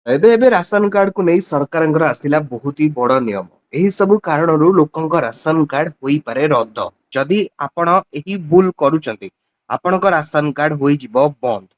ଏବେ ଏବେ ରାସନ କାର୍ଡକୁ ନେଇ ସରକାରଙ୍କର ଆସିଲା ବହୁତ ହି ବଡ ନିୟମ। ଏହି ସବୁ କାରଣରୁ ଲୋକଙ୍କ ରାସନ କାର୍ଡ ହୋଇପାରେ ରଦ୍ଦ। ଯଦି ଆପଣ ଏହି ଭୁଲ କରୁଛନ୍ତି, ଆପଣଙ୍କ ରାସନ କାର୍ଡ ହୋଇଯିବ ବନ୍ଦ।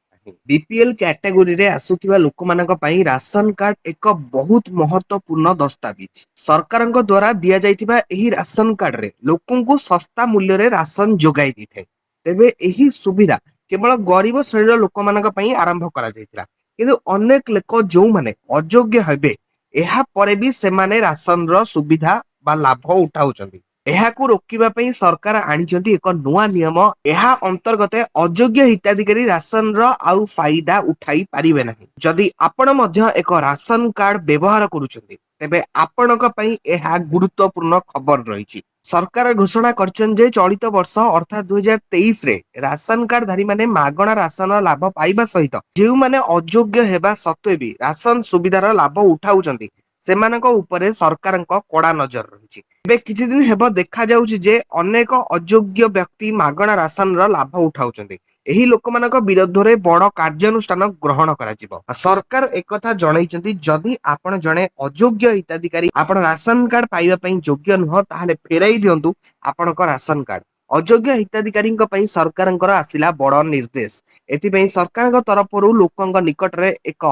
ବିପିଏଲ କ୍ୟାଟେଗୋରୀରେ ଆସୁଥିବା ଲୋକମାନଙ୍କ ପାଇଁ ରାସନ କାର୍ଡ ଏକ ବହୁତ ମହତ୍ୱପୂର୍ଣ୍ଣ ଦସ୍ତାବିଜ। ସରକାରଙ୍କ ଦ୍ୱାରା ଦିଆଯାଇଥିବା ଏହି ରାସନ କାର୍ଡରେ ଲୋକଙ୍କୁ ଶସ୍ତା ମୂଲ୍ୟରେ ରାସନ ଯୋଗାଇ ଦେଇଥାଏ। ତେବେ ଏହି ସୁବିଧା କେବଳ ଗରିବ ଶ୍ରେଣୀର ଲୋକମାନଙ୍କ ପାଇଁ ଆରମ୍ଭ କରାଯାଇଥିଲା। କିନ୍ତୁ ଅନେକ ଲୋକ ଯୋଉମାନେ ଅଯୋଗ୍ୟ ହେବେ, ଏହା ପରେ ବି ସେମାନେ ରାସନର ସୁବିଧା ବା ଲାଭ ଉଠାଉଛନ୍ତି। ଏହାକୁ ରୋକିବା ପାଇଁ ସରକାର ଆଣିଛନ୍ତି ଏକ ନୂଆ ନିୟମ। ଏହା ଅନ୍ତର୍ଗତ ଅଯୋଗ୍ୟ ହିତାଧିକାରୀ ରାସନର ଆଉ ଫାଇଦା ଉଠାଇ ପାରିବେ ନାହିଁ। ଯଦି ଆପଣ ମଧ୍ୟ ଏକ ରାସନ କାର୍ଡ ବ୍ୟବହାର କରୁଛନ୍ତି, ତେବେ ଆପଣଙ୍କ ପାଇଁ ଏହା ଗୁରୁତ୍ୱପୂର୍ଣ୍ଣ ଖବର ରହିଛି। ସରକାର ଘୋଷଣା କରିଛନ୍ତି ଯେ ଚଳିତ ବର୍ଷ ଅର୍ଥାତ୍ 2023ରେ ରାସନ କାର୍ଡ ଧାରୀ ମାନେ ମାଗଣା ରାସନ ଲାଭ ପାଇବା ସହିତ ଯେଉଁମାନେ ଅଯୋଗ୍ୟ ହେବା ସତ୍ତ୍ୱେ ବି ରାସନ ସୁବିଧାର ଲାଭ ଉଠାଉଛନ୍ତି, ସେମାନଙ୍କ ଉପରେ ସରକାରଙ୍କ କଡା ନଜର ରହିଛି। ଏବେ କିଛି ଦିନ ହେବ ଦେଖାଯାଉଛି ଯେ ଅନେକ ଅଯୋଗ୍ୟ ବ୍ୟକ୍ତି ମାଗଣା ରାସନର ଲାଭ ଉଠାଉଛନ୍ତି। ଏହି ଲୋକମାନଙ୍କ ବିରୋଧରେ ବଡ କାର୍ଯ୍ୟାନୁଷ୍ଠାନ ଗ୍ରହଣ କରାଯିବ। ସରକାର ଏକଥା ଜଣାଇଛନ୍ତି, ଯଦି ଆପଣ ଜଣେ ଅଯୋଗ୍ୟ ହିତାଧିକାରୀ, ଆପଣ ରାସନ କାର୍ଡ ପାଇବା ପାଇଁ ଯୋଗ୍ୟ ନୁହଁ, ତାହେଲେ ଫେରାଇ ଦିଅନ୍ତୁ ଆପଣଙ୍କ ରାସନ କାର୍ଡ। ଅଯୋଗ୍ୟ ହିତାଧିକାରୀଙ୍କ ପାଇଁ ସରକାରଙ୍କର ଆସିଲା ବଡ ନିର୍ଦ୍ଦେଶ। ଏଥିପାଇଁ ସରକାରଙ୍କ ତରଫରୁ ଲୋକଙ୍କ ନିକଟରେ ଏକ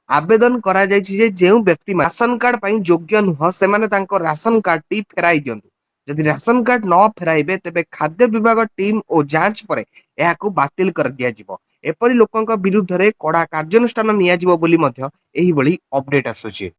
ଆବେଦନ କରାଯାଇଛି ଯେ ଯେଉଁ ବ୍ୟକ୍ତି ରାସନ କାର୍ଡ ପାଇଁ ଯୋଗ୍ୟ ନୁହଁ, ସେମାନେ ତାଙ୍କ ରାସନ କାର୍ଡଟି ଫେରାଇ ଦିଅନ୍ତୁ। ଯଦି ରାସନ କାର୍ଡ ନ ଫେରାଇବେ, ତେବେ ଖାଦ୍ୟ ବିଭାଗ ଟିମ୍ ଓ ଯାଞ୍ଚ ପରେ ଏହାକୁ ବାତିଲ କରିଦିଆଯିବ। ଏପରି ଲୋକଙ୍କ ବିରୁଦ୍ଧରେ କଡା କାର୍ଯ୍ୟାନୁଷ୍ଠାନ ନିଆଯିବ ବୋଲି ମଧ୍ୟ ଏହିଭଳି ଅପଡେଟ ଆସୁଛି।